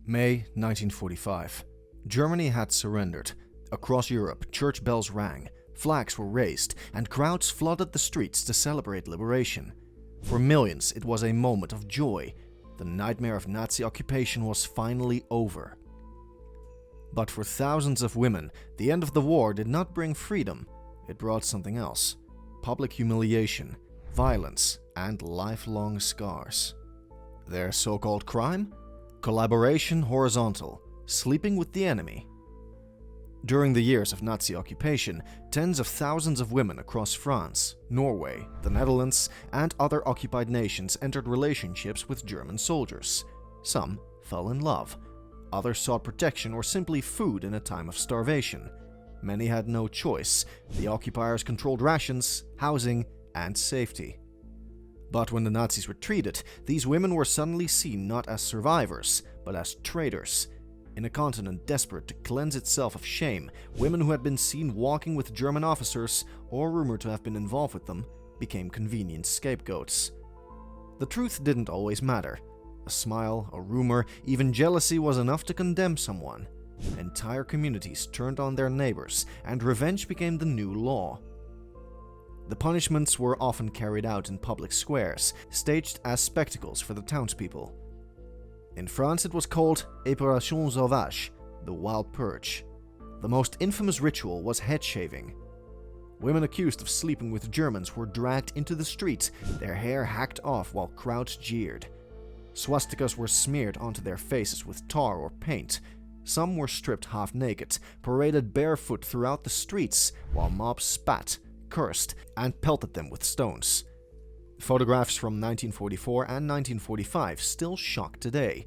May 1945. Germany had surrendered. Across Europe, church bells rang, flags were raised, and crowds flooded the streets to celebrate liberation. For millions, it was a moment of joy. The nightmare of Nazi occupation was finally over. But for thousands of women, the end of the war did not bring freedom. It brought something else: public humiliation, violence, and lifelong scars. Their so-called crime? Collaboration horizontal, sleeping with the enemy. During the years of Nazi occupation, tens of thousands of women across France, Norway, the Netherlands, and other occupied nations entered relationships with German soldiers. Some fell in love. Others sought protection or simply food in a time of starvation. Many had no choice. The occupiers controlled rations, housing, and safety. But when the Nazis retreated, these women were suddenly seen not as survivors, but as traitors. In a continent desperate to cleanse itself of shame, women who had been seen walking with German officers, or rumored to have been involved with them, became convenient scapegoats. The truth didn't always matter. A smile, a rumor, even jealousy was enough to condemn someone. Entire communities turned on their neighbors, and revenge became the new law. The punishments were often carried out in public squares, staged as spectacles for the townspeople. In France it was called Épuration Sauvage, the Wild Purge. The most infamous ritual was head shaving. Women accused of sleeping with Germans were dragged into the street, their hair hacked off while crowds jeered. Swastikas were smeared onto their faces with tar or paint. Some were stripped half naked, paraded barefoot throughout the streets, while mobs spat, cursed, and pelted them with stones. Photographs from 1944 and 1945 still shock today.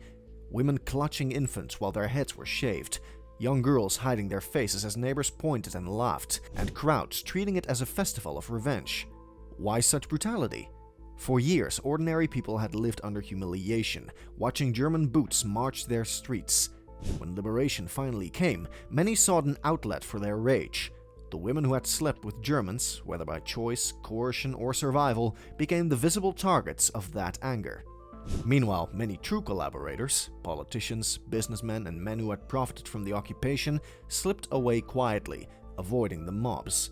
Women clutching infants while their heads were shaved, young girls hiding their faces as neighbors pointed and laughed, and crowds treating it as a festival of revenge. Why such brutality? For years, ordinary people had lived under humiliation, watching German boots march their streets. When liberation finally came, many sought an outlet for their rage. The women who had slept with Germans, whether by choice, coercion, or survival, became the visible targets of that anger. Meanwhile, many true collaborators, politicians, businessmen, and men who had profited from the occupation, slipped away quietly, avoiding the mobs.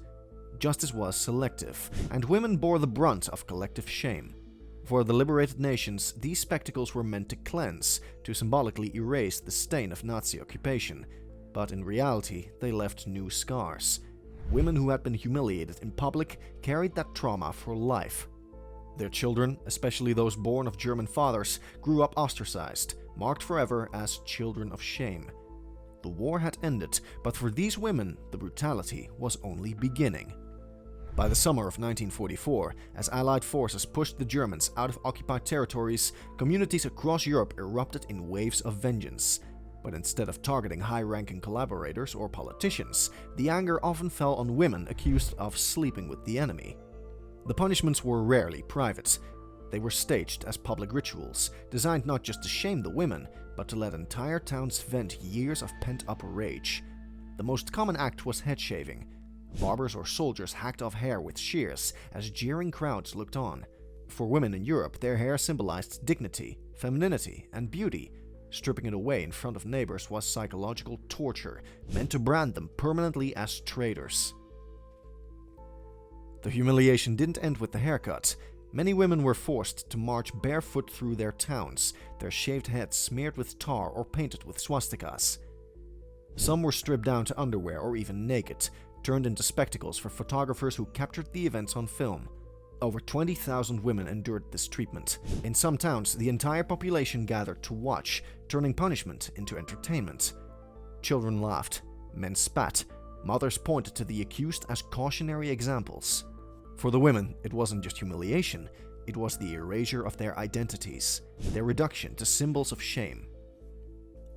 Justice was selective, and women bore the brunt of collective shame. For the liberated nations, these spectacles were meant to cleanse, to symbolically erase the stain of Nazi occupation. But in reality, they left new scars. Women who had been humiliated in public carried that trauma for life. Their children, especially those born of German fathers, grew up ostracized, marked forever as children of shame. The war had ended, but for these women, the brutality was only beginning. By the summer of 1944, as Allied forces pushed the Germans out of occupied territories, communities across Europe erupted in waves of vengeance. But instead of targeting high-ranking collaborators or politicians, the anger often fell on women accused of sleeping with the enemy. The punishments were rarely private. They were staged as public rituals, designed not just to shame the women, but to let entire towns vent years of pent-up rage. The most common act was head shaving. Barbers or soldiers hacked off hair with shears as jeering crowds looked on. For women in Europe, their hair symbolized dignity, femininity, and beauty. Stripping it away in front of neighbors was psychological torture, meant to brand them permanently as traitors. The humiliation didn't end with the haircut. Many women were forced to march barefoot through their towns, their shaved heads smeared with tar or painted with swastikas. Some were stripped down to underwear or even naked, turned into spectacles for photographers who captured the events on film. Over 20,000 women endured this treatment. In some towns, the entire population gathered to watch, turning punishment into entertainment. Children laughed, men spat, mothers pointed to the accused as cautionary examples. For the women, it wasn't just humiliation, it was the erasure of their identities, their reduction to symbols of shame.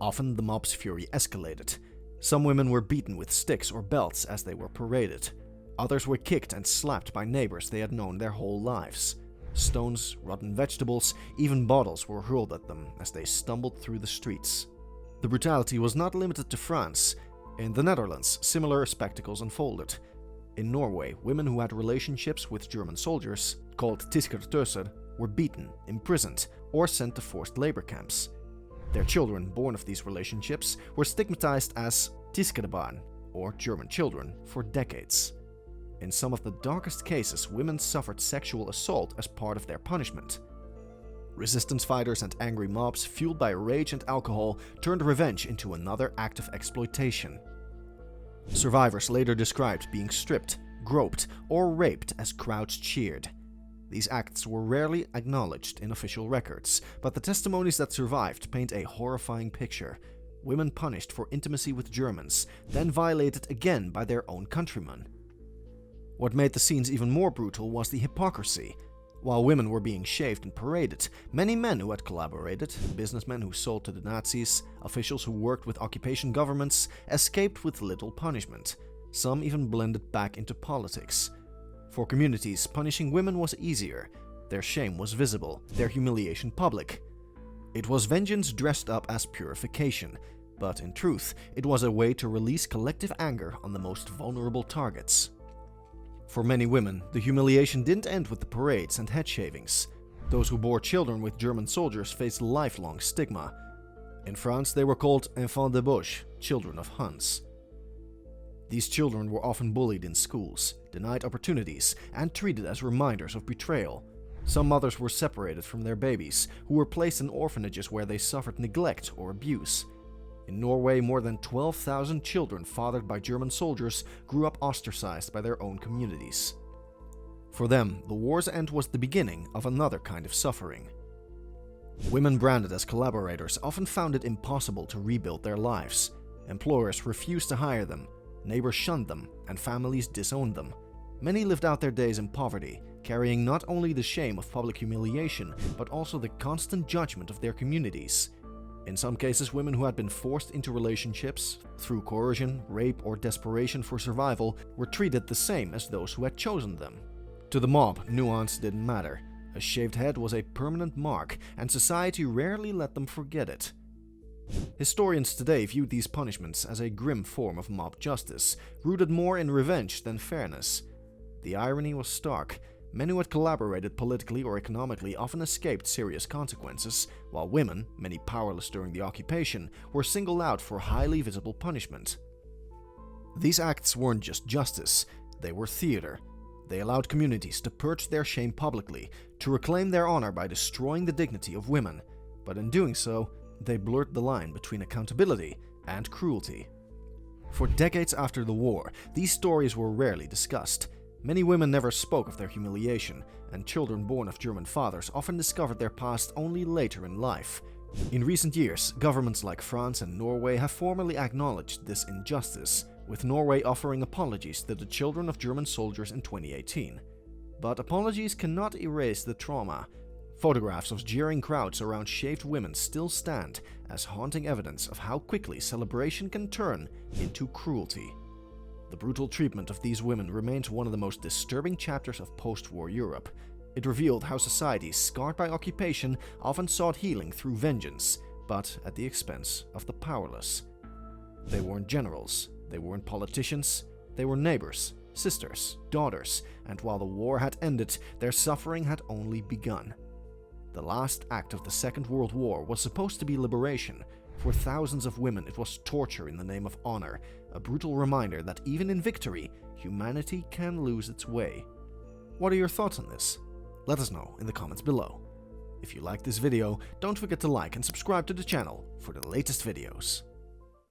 Often the mob's fury escalated. Some women were beaten with sticks or belts as they were paraded. Others were kicked and slapped by neighbors they had known their whole lives. Stones, rotten vegetables, even bottles were hurled at them as they stumbled through the streets. The brutality was not limited to France. In the Netherlands, similar spectacles unfolded. In Norway, women who had relationships with German soldiers, called T0RTURE, were beaten, imprisoned, or sent to forced labor camps. Their children born of these relationships were stigmatized as T0RTURE, or German children, for decades. In some of the darkest cases, women suffered sexual assault as part of their punishment. Resistance fighters and angry mobs, fueled by rage and alcohol, turned revenge into another act of exploitation. Survivors later described being stripped, groped, or raped as crowds cheered. These acts were rarely acknowledged in official records, but the testimonies that survived paint a horrifying picture. Women punished for intimacy with Germans, then violated again by their own countrymen. What made the scenes even more brutal was the hypocrisy. While women were being shaved and paraded, many men who had collaborated, businessmen who sold to the Nazis, officials who worked with occupation governments, escaped with little punishment. Some even blended back into politics. For communities, punishing women was easier. Their shame was visible, their humiliation public. It was vengeance dressed up as purification, but in truth, it was a way to release collective anger on the most vulnerable targets. For many women, the humiliation didn't end with the parades and head shavings. Those who bore children with German soldiers faced lifelong stigma. In France, they were called enfants de bouche, children of Huns. These children were often bullied in schools, denied opportunities, and treated as reminders of betrayal. Some mothers were separated from their babies, who were placed in orphanages where they suffered neglect or abuse. In Norway, more than 12,000 children fathered by German soldiers grew up ostracized by their own communities. For them, the war's end was the beginning of another kind of suffering. Women branded as collaborators often found it impossible to rebuild their lives. Employers refused to hire them, neighbors shunned them, and families disowned them. Many lived out their days in poverty, carrying not only the shame of public humiliation, but also the constant judgment of their communities. In some cases, women who had been forced into relationships through coercion, rape, or desperation for survival were treated the same as those who had chosen them. To the mob, nuance didn't matter. A shaved head was a permanent mark, and society rarely let them forget it. Historians today viewed these punishments as a grim form of mob justice, rooted more in revenge than fairness. The irony was stark. Men who had collaborated politically or economically often escaped serious consequences, while women, many powerless during the occupation, were singled out for highly visible punishment. These acts weren't just justice, they were theater. They allowed communities to purge their shame publicly, to reclaim their honor by destroying the dignity of women. But in doing so, they blurred the line between accountability and cruelty. For decades after the war, these stories were rarely discussed. Many women never spoke of their humiliation, and children born of German fathers often discovered their past only later in life. In recent years, governments like France and Norway have formally acknowledged this injustice, with Norway offering apologies to the children of German soldiers in 2018. But apologies cannot erase the trauma. Photographs of jeering crowds around shaved women still stand as haunting evidence of how quickly celebration can turn into cruelty. The brutal treatment of these women remains one of the most disturbing chapters of post-war Europe. It revealed how societies scarred by occupation often sought healing through vengeance, but at the expense of the powerless. They weren't generals, they weren't politicians, they were neighbors, sisters, daughters, and while the war had ended, their suffering had only begun. The last act of the Second World War was supposed to be liberation. For thousands of women, it was torture in the name of honor, a brutal reminder that even in victory, humanity can lose its way. What are your thoughts on this? Let us know in the comments below. If you liked this video, don't forget to like and subscribe to the channel for the latest videos.